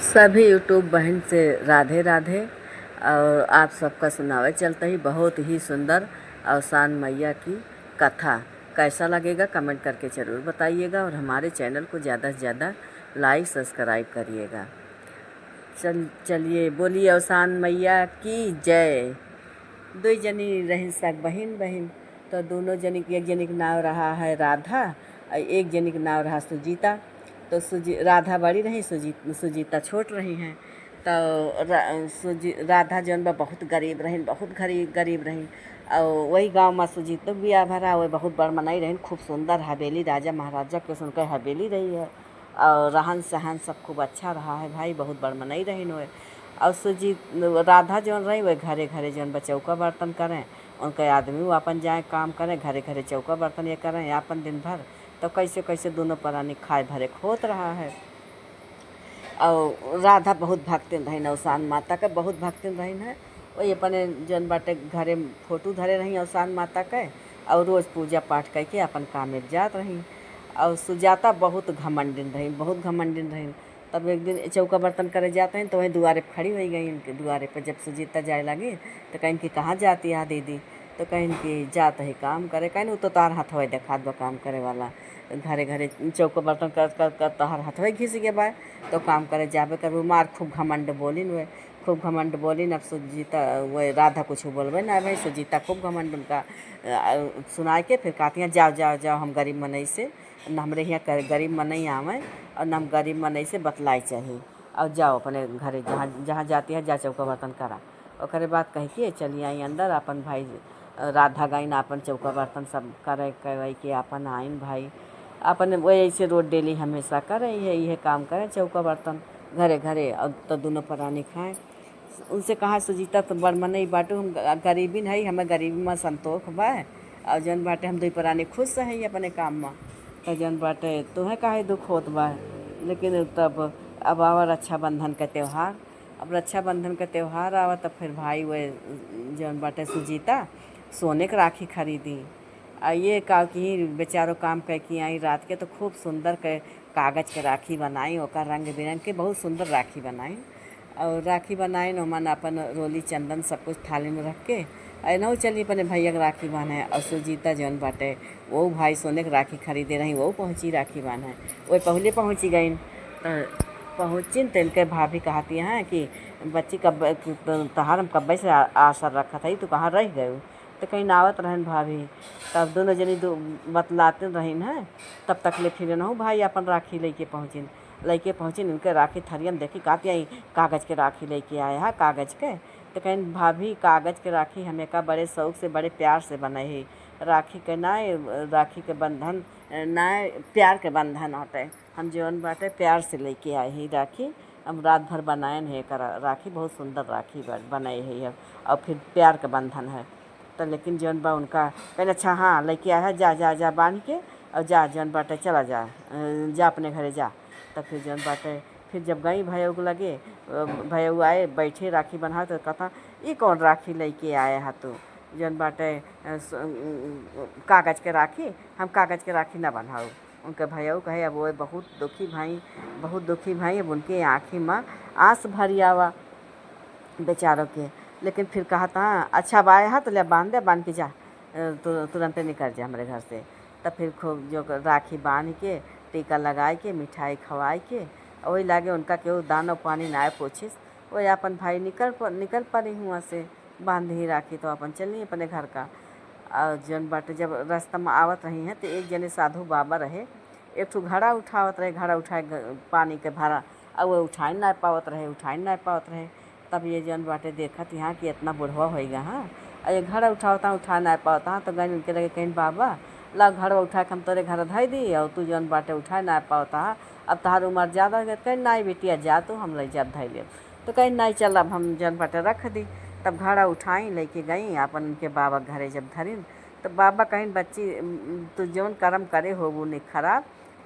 सभी यूट्यूब बहन से राधे राधे। और आप सबका सुनावे चलता ही बहुत ही सुंदर अवसान मैया की कथा कैसा लगेगा कमेंट करके ज़रूर बताइएगा और हमारे चैनल को ज़्यादा से ज़्यादा लाइक सब्सक्राइब करिएगा। चलिए बोलिए अवसान मैया की जय। दो जनी रही सक बहिन बहिन, तो दोनों जनी एक जनी का नाम रहा है राधा और एक जनी का नाम रहा सुजीता। तो राधा बड़ी रही, सुजीता छोट रही हैं। तो राधा जौन बा बहुत गरीब रही, बहुत गरीब रही। और वही गांव में सुजीता भी आ भरा, वही बहुत बड़ मनाई रही, खूब सुंदर हवेली, राजा महाराजा के सुनकर हवेली रही है। और रहन सहन सब खूब अच्छा रहा है भाई, बहुत बड़ मनाई रही वे। और राधा जौन रही वह घरे घरे जौन बा चौका बर्तन करें, उनके आदमी वो अपन जाए काम करें, घरे घरे चौका बर्तन ये करें अपन दिन भर। तो कैसे कैसे दोनों प्राणी खाए भरे होत रहा है। और राधा बहुत भक्तिन रही, अवसान माता का बहुत भक्तिन रही है। वही अपने जौन बाटे घरे फोटो धरे रही अवसान माता के, और रोज़ पूजा पाठ करके अपन काम में जात रही। और सुजाता बहुत घमंडिन रही, बहुत घमंडिन रही। तब एक दिन चौका बर्तन करे जाते हैं तो वहीं दुआरे पर खड़ी हो गई। इनके दुआरे पर जब सुजीता जाए लगी तो कहीं कि कहाँ जाती है दीदी, तो कहीं कि जात ही काम करे, कहीं वो तो तार हथवा देखा दो काम करे वाला, घरे घरे चौका बर्तन कर कर कर तोहर हथवा घिस गए बा, तो काम करे जाबे कर मार। खूब घमंड बोलिन वे, खूब घमंड बोलिन। अब सुजीता वो राधा कुछ बोलबे ना भाई, सुजीता खूब घमंड उनका सुना के फिर कहती हैं जाओ जाओ जाओ, हम गरीब मनई से न हमरे यहाँ गरीब मनई आवे और न हम गरीब मनई से बतलाई चाहिए, और जाओ अपने घरे जहाँ जहाँ जाती है जा चौका बर्तन करा। और बात कह के चली आई अंदर, अपन भाई राधा गाइन अपन चौका बर्तन सब करे कह के अपन आइन भाई। अपन वही ऐसे रोड डेली हमेशा करे ये काम करें चौका बर्तन घरे घरे, और तो दोनों प्राणी खाएं। उनसे कहा सुजीता तो बड़ मनई बाटू, हम गरीबी नहीं, हमें गरीबी में संतोष बा, और जौन बाटे हम दो प्राणी खुश हैं अपने काम में। तो जौन बाटे तुम्हें काहे दुख होत बा। लेकिन तब अब आवा रक्षाबंधन का त्यौहार, अब रक्षाबंधन का त्यौहार आवा, तब फिर भाई वे जौन बाटे सुजीता सोने की राखी खरीदी। ये का कि बेचारों काम करके आई रात के, तो खूब सुंदर के कागज़ के राखी बनाई, ओकर रंग बिरंग के बहुत सुंदर राखी बनाई। और राखी बनाई न मन अपन रोली चंदन सब कुछ थाली में रख के ऐनौ चली अपने भैया के राखी बांधे। और सुजीता जौन बाटे वो भाई सोने के राखी खरीदे रही, वो पहुँची राखी बांधे, वो पहले पहुँची गई। तो पहुँची तो इनके भाभी कहती हैं कि बच्ची कब तहार हम कब्बे से आशा रखा था, तो कहाँ रह गए, तो कहीं नावत रहन भाभी। तब दोनों जनी बतलाते रहीन हैं, तब तक ले फिर न भाई अपन राखी लेके पहुँचिन इनके राखी थरियन देखी कहती आई कागज़ के राखी लेके आए हैं कागज़ के। तो कहीं भाभी कागज़ के राखी हमें का बड़े शौक से बड़े प्यार से बनाई है, राखी के नाय राखी के बंधन नाय प्यार के बंधन होते, हम जौन बाटे प्यार से लेके आए ही राखी। हम रात भर बनाएन है राखी, बहुत सुंदर राखी बनाई है, और फिर प्यार का बंधन है। तो लेकिन जौन बा उनका कहने अच्छा हाँ लेके आया है, जा जा जा बांध के, और जा जौन बाटे चला जा जा अपने घरे जा। तो फिर जौन बाटे फिर जब गई भैया को लगे, भैया आए बैठे राखी बना, तो कहता ये कौन राखी लेके आया है तू, जौन बाटे कागज़ के राखी, हम कागज़ के राखी ना बनाओ। उनके भैया कहे अब वो बहुत दुखी भाई, अब उनके आँखी में आंस भरी आवा बेचारों के। लेकिन फिर कहा था अच्छा अब आया है तो ले बांध के जा, तुरंत निकल जा हमारे घर से। तब फिर खूब जो राखी बांध के टीका लगाए के मिठाई खवाए के, वही लागे उनका केहू दाना पानी ना पूछिस, वही अपन भाई निकल पड़ी हुआ से बांध ही राखी, तो अपन चली अपने घर का। और जौन बाटे जब रास्ता में आवत रही हैं तो एक जने साधु बाबा रहे, एक ठो घड़ा उठावत रहे, घड़ा उठाए पानी के भरा, और वो उठाए ना पावत रहे। तब ये जौन बाटे देखत यहाँ कि इतना बुढ़वा होएगा हाँ, और ये घड़ा उठा ना पाता हाँ। तो गई उनके लगे कहीं बाबा ला घड़ा उठा के हम तोरे घर धई दी, और तू जौन बाटे उठा ना पाता हाँ, अब तहार उम्र ज़्यादा हो गया। कहीं नहीं बेटिया जा तू, हम ले जब धई ले, तो कहीं नहीं चल अब हम जौन बाटे रख दी। तब घड़ा उठाई लेके गई अपन उनके बाबा घरे जब धरिन, तो बाबा कहीं बच्ची तू जौन कर्म करे हो वो नहीं खराब,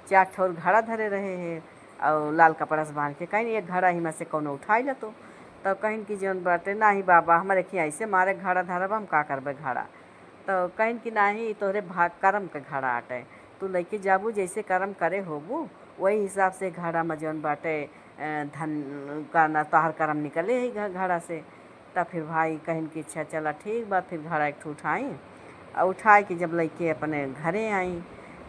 4 ठोर घड़ा धरे रहे हैं और लाल कपड़ा से बांध के, कहीं एक घड़ा ही में से कौनो उठाई ल तो कहीं की जौन बाटे नाही बाबा हमारे खिया ऐसे मारे घड़ा धरब, हम का करबे घड़ा। तो कहीं कि नाही तोहरे भाग कर्म के घड़ा आटे, तू लेके जाबू जैसे कर्म करे होबू वही हिसाब से घड़ा में जौन बाटे धन का ना तोहार करम निकले ही घड़ा से। तब फिर भाई कहन की अच्छा चला ठीक बा। फिर घड़ा एक ठो उठाई और उठाए कि जब लइके अपने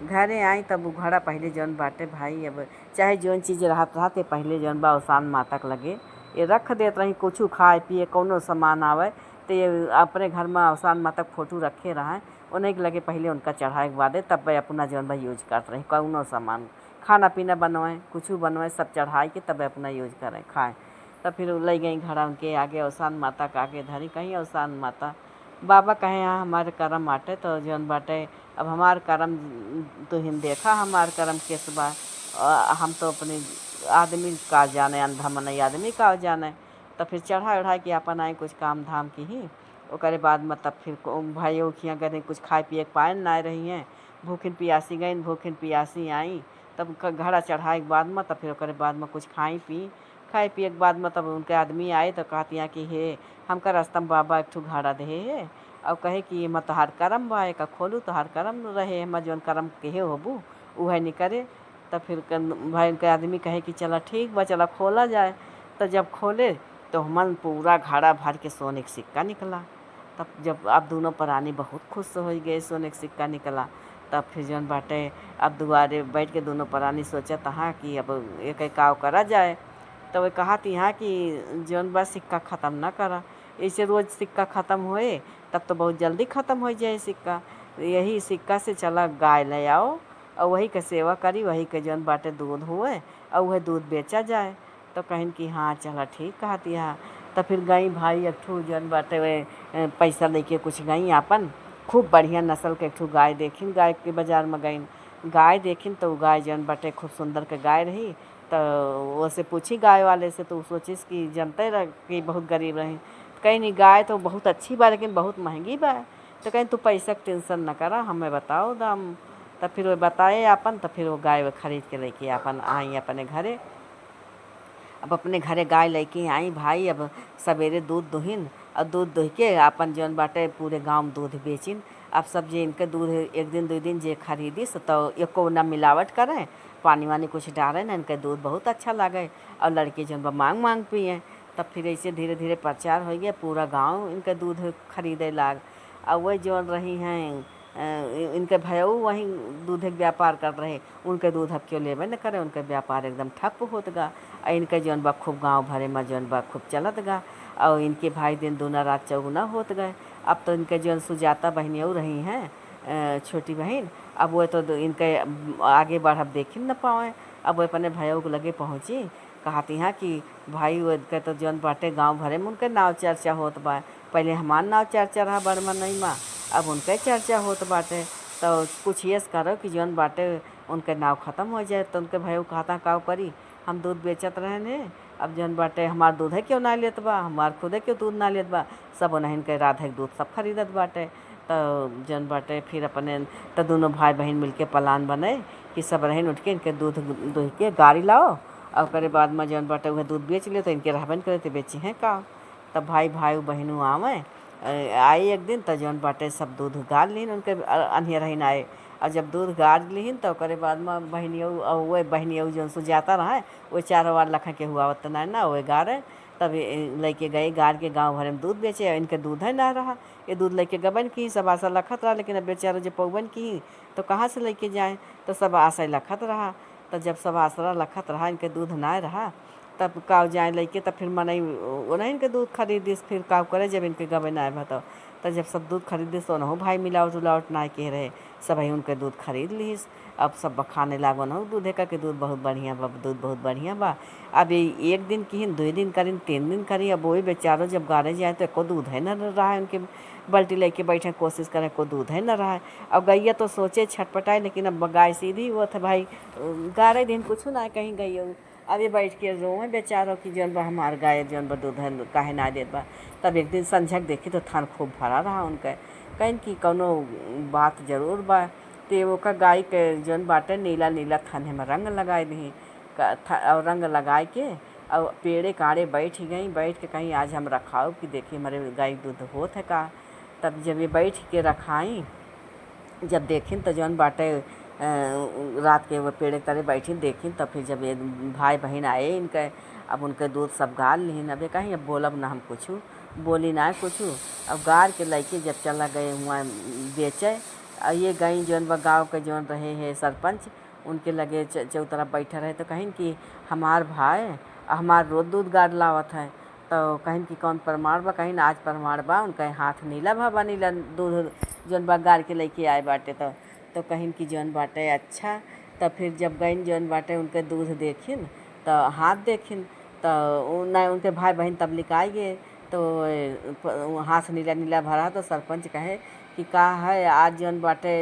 घरे आई तब वो घड़ा पहले जौन बाटे भाई, अब चाहे जौन चीज़ रहते पहले जौन बा ओसान माता के लगे ये रख देत रही। कुछ खाए पिए कौनो सामान आवे तो ये अपने घर में ओसान माता के फोटो रखे रहें, उन्हें के लगे पहले उनका चढ़ाए के बाद तब अपना जौन बा यूज करते रही। कौनो सामान खाना पीना बनवाएं कुछ बनवाएं सब चढ़ाए के तब अपना यूज करें खाएं। तब फिर ले गई घड़ा उनके आगे ओसान माता के आगे धरी। कहीं ओसान माता बाबा कहे यहाँ हमारे कर्म बाटे तो जौन बाटे अब हमार कर्म तो हिन देखा हमार कर्म केस बा। हम तो अपने आदमी का जाने अंधा मनई आदमी का जाने। तो फिर चढ़ा उढ़ा के अपन आए कुछ काम धाम की ही ओकरे बाद में तब फिर भाई खिया गए कुछ खाए पिए के पाए ना रही हैं। भूखिन पियासी गई भूखिन पियासी आई तब घड़ा चढ़ाए के बाद में तब फिर ओकरे बाद में कुछ खाए पिए के बाद में तब उनके आदमी आए तो कहती हैं कि हे हमका रास्ता में बाबा एक ठो घड़ा दे है और कहे कि मैं तोहार करम बा एक खोलू तोहार करम रहे हम जौन करम केहे होबू वह नहीं करे। तब फिर भाई उनके आदमी कहे कि चला ठीक बा चला खोला जाए। तो जब खोले तो हमन पूरा घड़ा भर के सोने का सिक्का निकला। तब जब अब दोनों प्राणी बहुत खुश हो गए सोने का सिक्का निकला। तब फिर जौन बाटे अब दुआरे बैठ के दोनों प्राणी सोचत हाँ कि अब एक काव करा जाए। तो वे कहती हाँ कि जौन बा सिक्का ख़त्म ना करा, ऐसे रोज़ सिक्का ख़त्म होए तब तो बहुत जल्दी ख़त्म हो जाए सिक्का। यही सिक्का से चला गाय ले आओ और वही के सेवा करी वही के जौन बाटे दूध हुए और वह दूध बेचा जाए। तो कहिन कि हाँ चला ठीक कहती हाँ। तो फिर गई भाई एक ठो जौन बाटे वे पैसा लेके कुछ गई आपन खूब बढ़िया नस्ल के एक ठो गाय देखिन। गाय के बाज़ार में गई गाय देखिन तो गाय जौन बाटे खूब सुंदर के गाय रही। तो वो से पूछी गाय वाले से तो सोचिस कि जनते रह कि बहुत गरीब रही। कहीं नहीं गाय तो बहुत अच्छी बा लेकिन बहुत महंगी बा। तो कहीं तू पैसा के टेंशन न करा हमें बताओ दाम। तब फिर वो बताए अपन तो फिर वो गाय खरीद के लेके अपन आई अपने घरे। अब अपने घरे गाय लेके आई भाई। अब सवेरे दूध दुहिन और दूध दुह के अपन जौन बाटे पूरे गांव में दूध बेचिन। अब सब जे इनके दूध एक दिन 2 दिन जे खरीदिस तो एको ना मिलावट करें पानी वानी कुछ डालें ना इनके दूध बहुत अच्छा लगे और लड़के जौन बा मांग पिए। तब फिर ऐसे धीरे धीरे प्रचार हो गया पूरा गांव इनके दूध खरीदे लाग। और वही जौन रही हैं इनके भयऊ वहीं दूध के व्यापार कर रहे उनके दूध अब क्यों लेवे न करे उनके व्यापार एकदम ठप होत गा। और इनके जौन बा खूब गांव भरे में जौन बा खूब चलत गा और इनके भाई दिन दूना रात चौगुना होत गए। अब तो इनके जौन सुजाता बहनियों रही हैं छोटी बहन अब वो तो इनके आगे बढ़ देख ही न पाए। अब वो अपने भैया के लगे पहुँची कहती हैं कि भाई वो के तो जौन बाटे गांव भरे में उनके नाव चर्चा होत बा। पहले हमार नाव चर्चा रहा बड़मनई माँ अब उनके चर्चा होत बाटे। तो कुछ ये करो कि जौन बाटे उनके नाव ख़त्म हो जाए। तो उनके भैया कहता काव करी हम दूध बेचत रहे ने अब जौन बाटे हमार दूध है क्यों ना लेत बा हमार खुदे क्यों दूध ना लेत बा सब उन्हें के राधा के दूध सब खरीदत बाटे। तो जौन बाटे फिर अपने तो दोनों भाई बहन मिलके प्लान बने कि सब रहन उठ के इनके दूध दुह के गाड़ी लाओ और करे बाद में जौन बाटे वह दूध बेच ले तो इनके रहबन करे तो बेची हैं का। तब भाई बहनों आवे आई एक दिन तो जौन बाटे सब दूध गाड़ लीन उनके अन्हर रहीन आए। और जब दूध गाड़ लीन तो करे बाद में बहनियों और वह बहनियों जौन सुजाता रहा वो 4 बार लखा के हुआ उतना ना वह गाड़े। तब लेके गए गाड़ के गांव भरे में दूध बेचे इनके दूध है ना रहा ये दूध लेके गबन की सब आशा लखत रहा। लेकिन अब बेचारा जब पौवन की तो कहाँ से लेके जाए तो सब आशा लखत रहा। तो जब सब आसरा लखत रहा इनके दूध ना रहा तब काव जाए लेके तब फिर मनई उन्हें इनके दूध खरीदिस फिर काव करे जब इनके गबे ना बताओ। तो जब सब दूध खरीदिस तो उन्हों भाई मिलावट उलावट ना के रहे सब ही उनके दूध खरीद लीस। अब सब खाने लागो न दूध का कि दूध बहुत बढ़िया बा दूध बहुत बढ़िया बा। अब ये 1 दिन की 2 दिन करी 3 दिन करी अब वही बेचारो जब गाड़े जाए तो एको दूध है न रहा है उनके बाल्टी लेके बैठे कोशिश करें को दूध है न रहा है। अब गैया तो सोचे छटपटाए लेकिन अब गाय सीधी वो थे भाई गाड़े दिन कुछ ना कहीं गई अभी बैठ के रोए बेचारो कि जौन बा हमार गाय जौन बा दूध काहे ना देत बा। तब एक दिन संझक देखी तो थान खूब भरा रहा उनके कहीं कि कौनो बात जरूर बा। तो वो का गाय के जौन बाटे नीला नीला थाने में रंग लगाए दी और रंग लगाए के और पेड़े काड़े बैठ गई बैठ के कहीं आज हम रखाओ कि देखिए हमारे गाय दूध होत है का। तब जब ये बैठ के रखाई जब देखिन तो जौन बाटे रात के वो पेड़ के तले बैठी देखी। तब फिर जब ये भाई बहन आए इनके, अब उनके दूध सब गाल लीन। अब ये कहीं अब बोलब ना हम कुछ, बोली ना कुछ। अब गार के लैके जब चला गए हुआ बेचे। और ये गई जौन बा गाँव के जौन रहे हैं सरपंच, उनके लगे चौतरफ बैठे रहे। तो कहीं कि हमार भाई हमार रोज दूध गाड़ लावत है। तो कहीं कि कौन प्रमाण बा, कहीं आज प्रमाण बा उनका हाथ नीला भा नीला दूध जौन बा गाड़ के लेके आए बाटे। तो कहीं कि जौन बाटे अच्छा। तब फिर जब गई जौन बाटे उनके दूध देखिन तो हाथ देखिन तो ना उनके भाई बहन तब लिकाई गए। तो हाथ नीला नीला भरा। तो सरपंच कहे कि का है आज जौन बाटे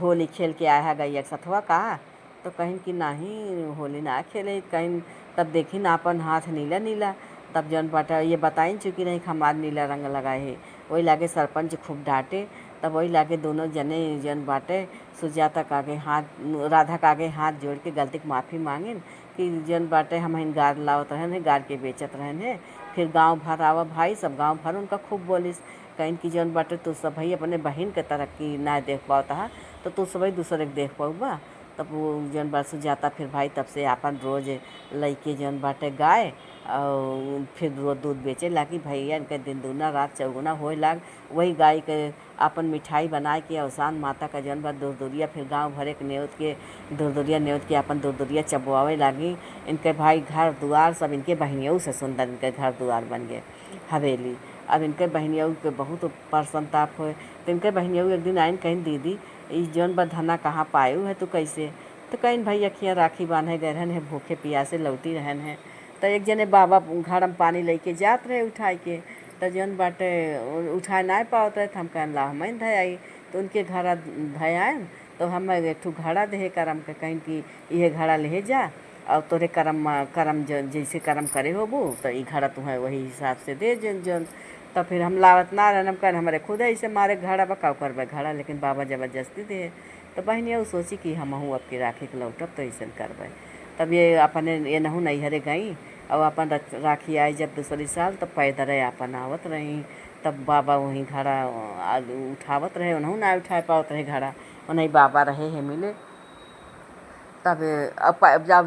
होली खेल के आया है गैया के सथवा का। तो कहीं कि नहीं होली ना खेले। कहीं तब देखी ना अपन हाथ नीला नीला। तब जौन बाटे ये बताई चुकी नहीं हमार नीला रंग लगाए है। वही लागे सरपंच खूब डांटे। तब वही लागे दोनों जने जन बाटे सुजाता के आगे हाथ, राधा के आगे हाथ जोड़ के गलती की माफ़ी मांगिन कि जन बाटे हम इन गार लावत रहन है, गार के बेचत रहन है। फिर गांव भर आवा भाई, सब गांव भर उनका खूब बोलिस कहीं कि जौन बाटे तू सब भाई अपने बहन के तरक्की ना देख पाता तो तू सब दूसरे के देख पाऊबा। तब वो जौन बात सुजाता फिर भाई तब से अपन रोज लैके जौन बाटे गाय और फिर रोज दूध बेचे लागी। भैया इनके दिन दूना रात चौगुना होए लाग। वही गाय के अपन मिठाई बनाए के अवसान माता का जौन बा दूरदुरिया फिर गांव भरे के न्योत के दूरदुरिया न्योत के अपन दूरदुरिया चबवावे लागी। इनके भाई घर दुआर सब इनके बहनियों से सुंदर इनके घर दुआर बन गए हवेली। अब इनके बहनियों के बहुत प्रसन्नताप हुए। तो इनके बहनियों एक दिन आइन कहीं दीदी ई जौन बा धना कहाँ पायु है तू कैसे। तो कहीं भाई अखियाँ राखी बांधे गए रहन है, भूखे प्यासे लौटी रहन है। तो एक जने बाबा घर में पानी लेके जात रहे उठाए के। तो जौन बाटे उठाए ना पावत रहे। तो हम कहन ला हम धय आई। तो उनके घर धय आए। तो हम एक ठू घड़ा दे करम के कहीं कि ये घड़ा ले जा और तोरे करम जैसे करम करे होबू तो ये घड़ा तुम्हें वही हिसाब से दे जन जन। तो फिर हम लावत ना रहन कहन हमारे खुद ऐसे मारे घड़ा बकाव करबे घड़ा, लेकिन बाबा जबरदस्ती दे। तो बहनिया सोची कि हम हूँ अब के राखी के लौटब तो ऐसे करबे। तब ये अपने ये नहू नैहरे गई और अपन राखी आई जब दूसरी साल तब पैदल अपन आवत रही। तब बाबा वहीं घड़ा उठावत रहे, उन्हों ना उठा पावत रहे घड़ा, उन्हीं बाबा रहे है मिले। तब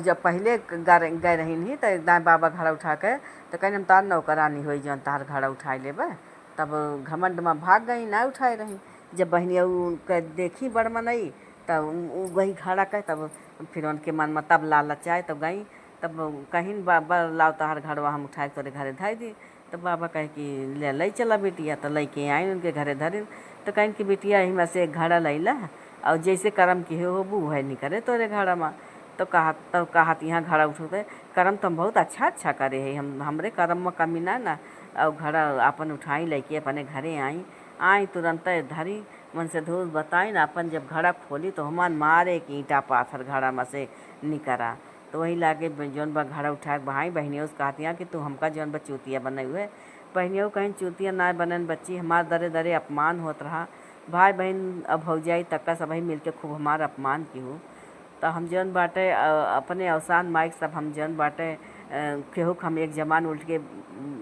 जब पहले गए रही नहीं तो एकदम बाबा घड़ा उठा के तो कहीं हम तार नौकरानी हुई जौन तार घड़ा उठाए लेबे। तब घमंड में भाग गई ना उठाए रही। जब बहनिया उनके देखी बड़ मनई तब वही घड़ा के तब फिर उनके मन में तब लालच आए तब गई। तब कहीं बाबा लाओ तहार घड़वा हम उठाए तोरे घरे धर दी। तो बाबा कहे कि ले चला बेटिया। तो लेके आई उनके घरे धरिन। तो कहीं कि बेटिया यही में से एक घड़ा लैला और जैसे कर्म की होबू वह नहीं करे तोरे घड़ा में। तो कहत यहाँ घड़ा उठोते कर्म तुम बहुत अच्छा करे है, हम हमरे कर्म में कमी ना। और घड़ा अपन उठाई लेके अपने घरे आई तुरंत धरी मन से धूल बताई ना। अपन जब घड़ा खोली तो हमान मारे कि ईंटा पाथर घड़ा में से निकरा। तो वही लागे जौन बा घड़ा उठा के भाई बहनियों से कहती कि तू हमका जौन बा चूतिया बने हुए। बहनियों कहीं चूतिया ना बनन बच्ची, हमार दरे दरे अपमान होत रहा। भाई बहन अब भौजाई तक का सभी मिल के खूब हमारा अपमान की हो। तो हम जौन बाटे अपने अवसान माइक सब हम जौन बाटे केहू हम एक जमान उल्ट के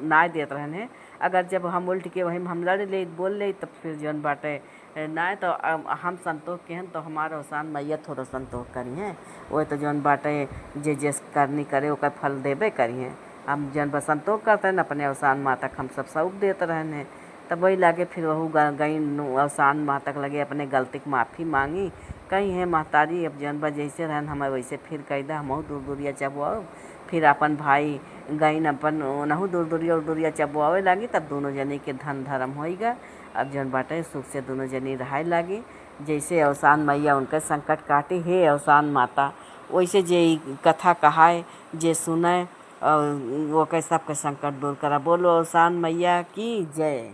ना देत रहने। अगर जब हम उल्ट के वही हम लड़ ले बोल ले तब फिर जौन बाटे ना तो हम संतोष के हैं तो हमारा अवसान मैया थोड़ा संतोष करी हैं। वो तो जौन बाटे जे करनी करे ओकर फल देबे करी हैं। हम जौन बा संतोष करते हैं अपने अवसान माता हम सब देते रहने। तब वही लागे फिर वह गई अवसान माता लगे अपने गलती की माफ़ी मांगी। कहीं है महतारी अब जौन बा जैसे रहन हमें वैसे फिर कह दा हम दूर दूरिया चबुआओ। फिर अपन भाई गईन अपन नहू दूर दूरिया चबुआवे लागी। तब दोनों जने के धन धर्म होएगा। अब जौन बाटे सुख से दोनों जनी रहाए लागी। जैसे अवसान मैया उनके संकट काटे हे अवसान माता, वैसे जे कथा कहाए जे सुने और वो के सबके संकट दूर करा। बोलो अवसान मैया की जय।